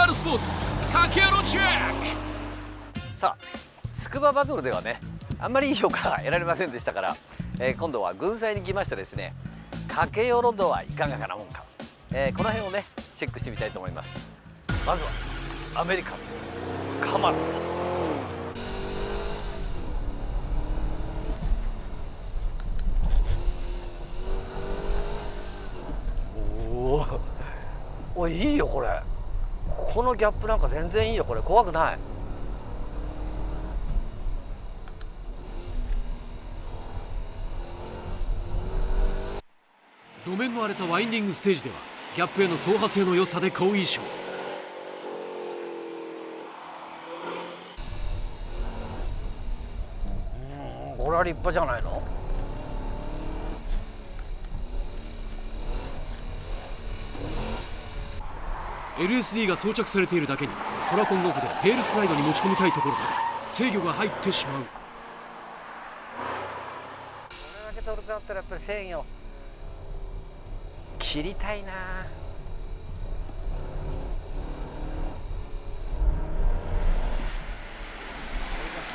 FR スポーツかけろチェック。さあ筑波バトルではねあんまりいい評価が得られませんでしたから、今度は軍祭に来ましてですね、かけよろ度はいかがかなもんか、この辺をねチェックしてみたいと思います。まずはアメリカカマロです。おいいよこれ、このギャップなんか全然いいよこれ、怖くない。路面の荒れたワインディングステージではギャップへの走破性の良さで好印象。これは立派じゃないの。LSD が装着されているだけにトラコンオフでテールスライドに持ち込みたいところだが制御が入ってしまう。これだけトルクあったらやっぱり制御切りたいな。切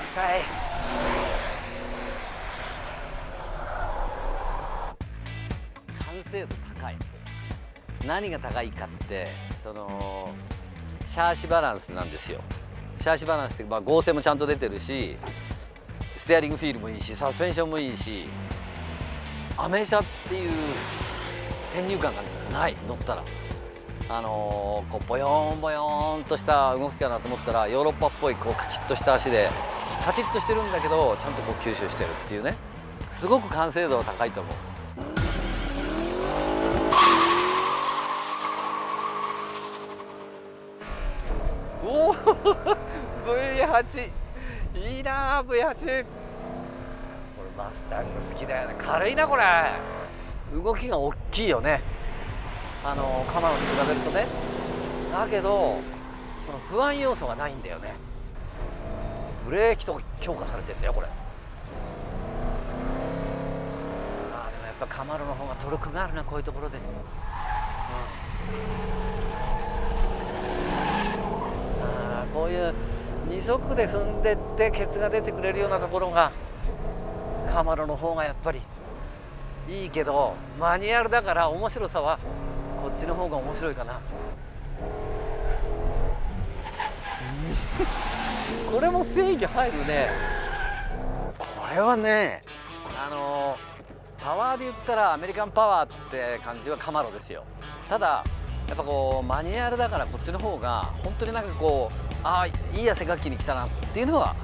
りたい。完成度高い。何が高いかってそのシャーシバランスなんですよ。シャーシバランスって、合成もちゃんと出てるし、ステアリングフィールもいいし、サスペンションもいいし、アメ車っていう先入観がない。乗ったらこうボヨンボヨンとした動きかなと思ったら、ヨーロッパっぽいこうカチッとした足でカチッとしてるんだけどちゃんとこう吸収してるっていうね、すごく完成度は高いと思う。おおV8 いいな。 V8 これマスタング好きだよね。軽いなこれ。動きが大きいよね、カマロに比べるとね。だけどその不安要素がないんだよね。ブレーキと強化されてんだよこれ。でもやっぱカマロの方がトルクがあるな、こういうところで。こういう2足で踏んでってケツが出てくれるようなところがカマロの方がやっぱりいいけど、マニュアルだから面白さはこっちの方が面白いかな。これも制御入るね。これはねパワーで言ったらアメリカンパワーって感じはカマロですよ。ただやっぱこうマニュアルだからこっちの方が本当になんかこういい汗かきに来たなっていうのは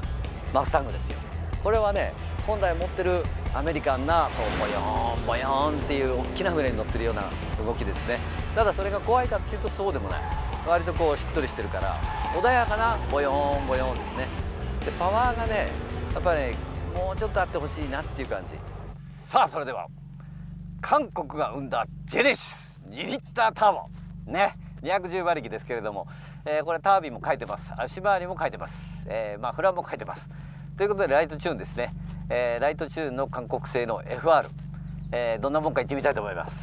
マスタングですよ。これはね本来持ってるアメリカンなこうボヨーンボヨーンっていう大きな船に乗ってるような動きですね。ただそれが怖いかっていうとそうでもない。割とこうしっとりしてるから穏やかなボヨーンボヨーンですね。でパワーがねやっぱりねもうちょっとあってほしいなっていう感じ。さあそれでは韓国が生んだジェネシス2リッターターボね、210馬力ですけれども、これタービンも書いてます。足回りも書いてます。フランも書いてます。ということでライトチューンですね。ライトチューンの韓国製の FR、どんなもんか行ってみたいと思います。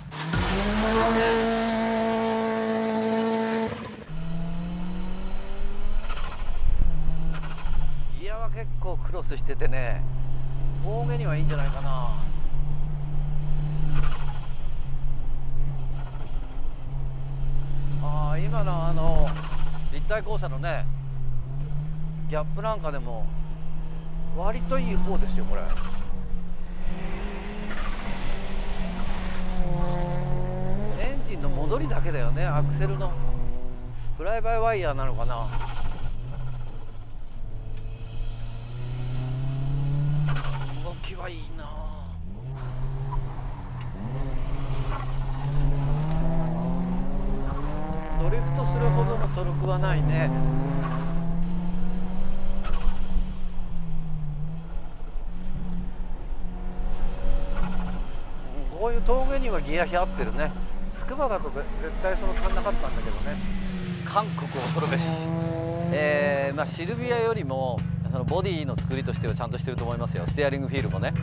ギアは結構クロスしててね、峠にはいいんじゃないかな。今の立体交差のねギャップなんかでも割といい方ですよこれ。エンジンの戻りだけだよね。アクセルのフライバイワイヤーなのかな。動きはいいな。ドリフトするほどのトルクはないね。こういう峠にはギア比合ってるね。筑波だと絶対その足んなかったんだけどね。韓国恐るべし。シルビアよりもそのボディの作りとしてはちゃんとしてると思いますよ。ステアリングフィールもね、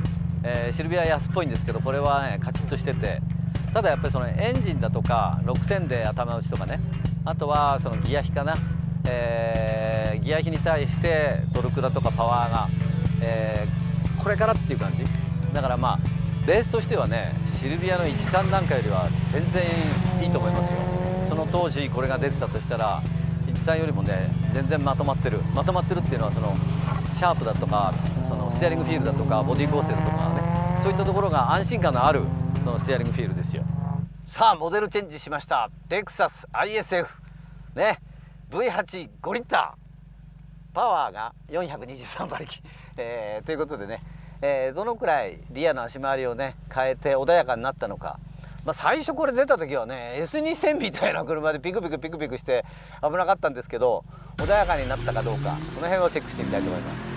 シルビアは安っぽいんですけどこれはねカチッとしてて、ただやっぱりそのエンジンだとか6000で頭打ちとかね、あとはそのギア比かな、ギア比に対してトルクだとかパワーが、これからっていう感じだから、まあベースとしてはねシルビアの13なんかよりは全然いいと思いますよ。その当時これが出てたとしたら13よりもね全然まとまってるっていうのはそのシャープだとかそのステアリングフィールだとかボディ構成だとかね、そういったところが安心感のあるそのステアリングフィールですよ。さあモデルチェンジしました。レクサス ISF ね V85 リッターパワーが423馬力、ということでね、どのくらいリアの足回りをね変えて穏やかになったのか、まあ、最初これ出た時はね S2000 みたいな車でピクピクして危なかったんですけど、穏やかになったかどうかその辺をチェックしてみたいと思います。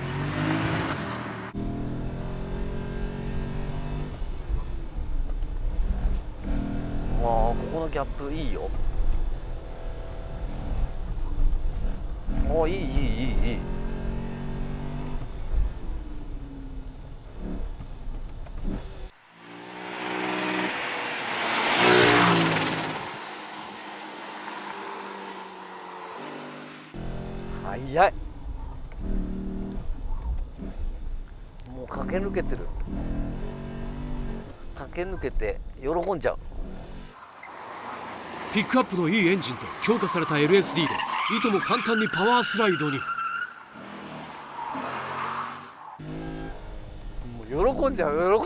ここのギャップいいよ。いい。早い。もう駆け抜けてる。駆け抜けて喜んじゃう。ピックアップのいいエンジンと強化された LSD でいとも簡単にパワースライドに。もう喜んじゃう。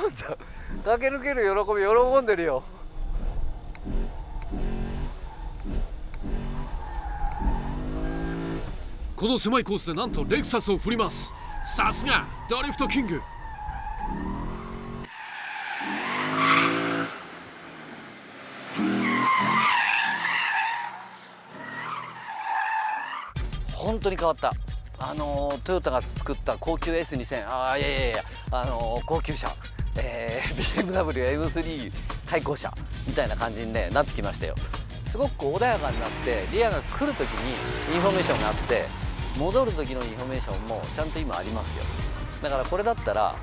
駆け抜ける喜んでるよ。この狭いコースでなんとレクサスを振ります。さすがドリフトキング。本当に変わった。トヨタが作った高級 S2000、高級車、BMW M3 対向車みたいな感じに、ね、なってきましたよ。すごく穏やかになってリアが来る時にインフォメーションがあって戻る時のインフォメーションもちゃんと今ありますよ。だからこれだったら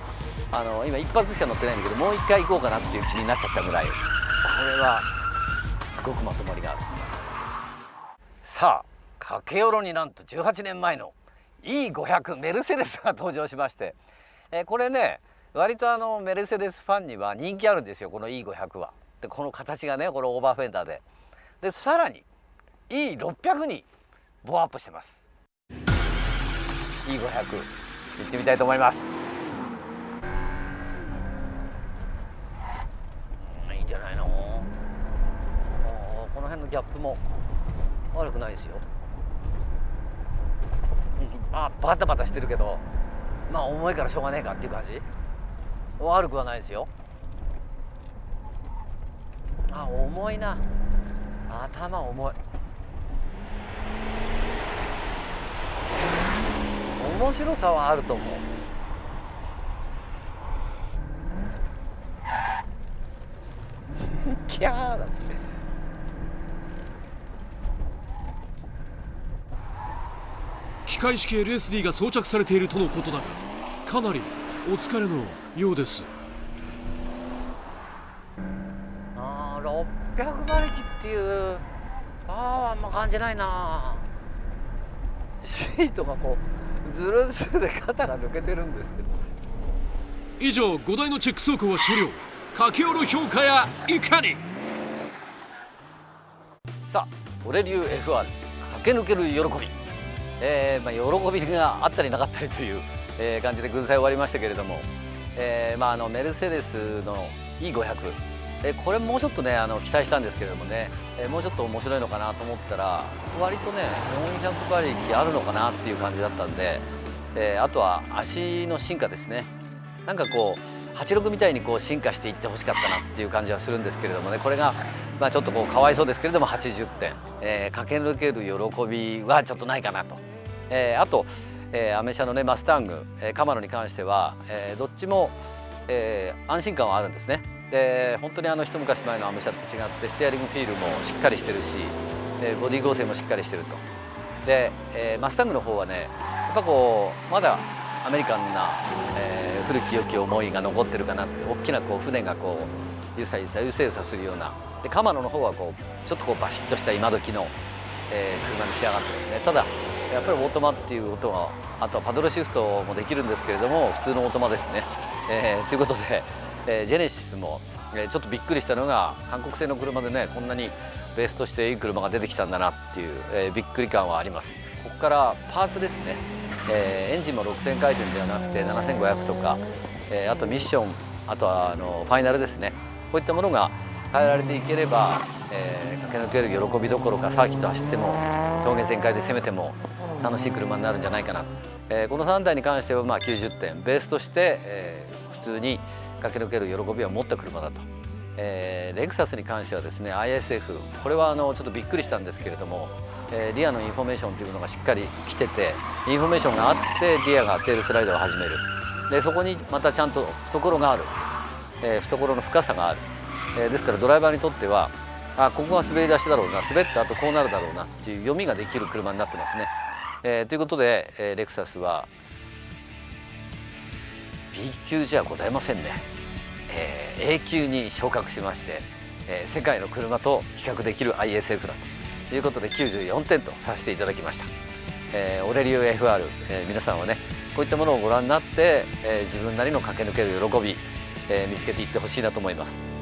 今一発しか乗ってないんだけどもう一回行こうかなっていう気になっちゃったぐらいこれはすごくまとまりがある。さあ駆け寄ろになんと18年前の E500 メルセデスが登場しまして、これね割とメルセデスファンには人気あるんですよこの E500 は。でこの形がねこのオーバーフェンダーでさらに E600 にボアアップしてます。 E500 行ってみたいと思います。いいんじゃないの。この辺のギャップも悪くないですよ。バタバタしてるけどまあ重いからしょうがねえかっていう感じ。悪くはないですよ。重いな。頭重い。面白さはあると思う。キャーだって。機械式 LSD が装着されているとのことだがかなりお疲れのようです。600馬力っていうあんま感じないな。シートがこうズルズルで肩が抜けてるんですけど。以上5台のチェック走行は終了。駆け寄る評価やいかに。さあ俺流 F1 駆け抜ける喜び、喜びがあったりなかったりという、感じで軍祭終わりましたけれども、メルセデスの E500、これもうちょっとね期待したんですけれどもね、もうちょっと面白いのかなと思ったら割とね400馬力あるのかなっていう感じだったんで、あとは足の進化ですね。なんかこう86みたいにこう進化していってほしかったなっていう感じはするんですけれどもね、これがちょっとこうかわいそうですけれども80点、駆け抜ける喜びはちょっとないかなと。あと、アメ車のねマスタング、カマロに関しては、どっちも、安心感はあるんですね。で本当に一昔前のアメ車と違ってステアリングフィールもしっかりしてるし、ボディ構成もしっかりしてると。で、マスタングの方はねやっぱこうまだアメリカンな、古き良き思いが残ってるかなって。大きなこう船がこうゆさゆさするような。でカマロの方はこうちょっとこうバシッとした今時の、車に仕上がってますね。ただやっぱりオートマっていう音は、あとはパドルシフトもできるんですけれども普通のオートマですね。ということで、ジェネシスも、ちょっとびっくりしたのが韓国製の車でねこんなにベースとしていい車が出てきたんだなっていう、びっくり感はあります。ここからパーツですね、エンジンも6000回転ではなくて7500とか、あとミッション、あとはファイナルですね、こういったものが変えられていければ、駆け抜ける喜びどころかサーキット走っても峠全開で攻めても楽しい車になるんじゃないかな、この3台に関しては90点ベースとして、普通に駆け抜ける喜びを持った車だと。レクサスに関してはですね ISF これはちょっとびっくりしたんですけれども、リアのインフォメーションというのがしっかり来ててインフォメーションがあってリアがテールスライドを始める。でそこにまたちゃんと懐がある、懐の深さがある、ですからドライバーにとってはここが滑り出しだろうな、滑った後こうなるだろうなっていう読みができる車になってますね。ということで、レクサスは B 級じゃございませんね、A 級に昇格しまして、世界の車と比較できる ISF だということで94点とさせていただきました。オレリオ FR、皆さんはねこういったものをご覧になって、自分なりの駆け抜ける喜び、見つけていってほしいなと思います。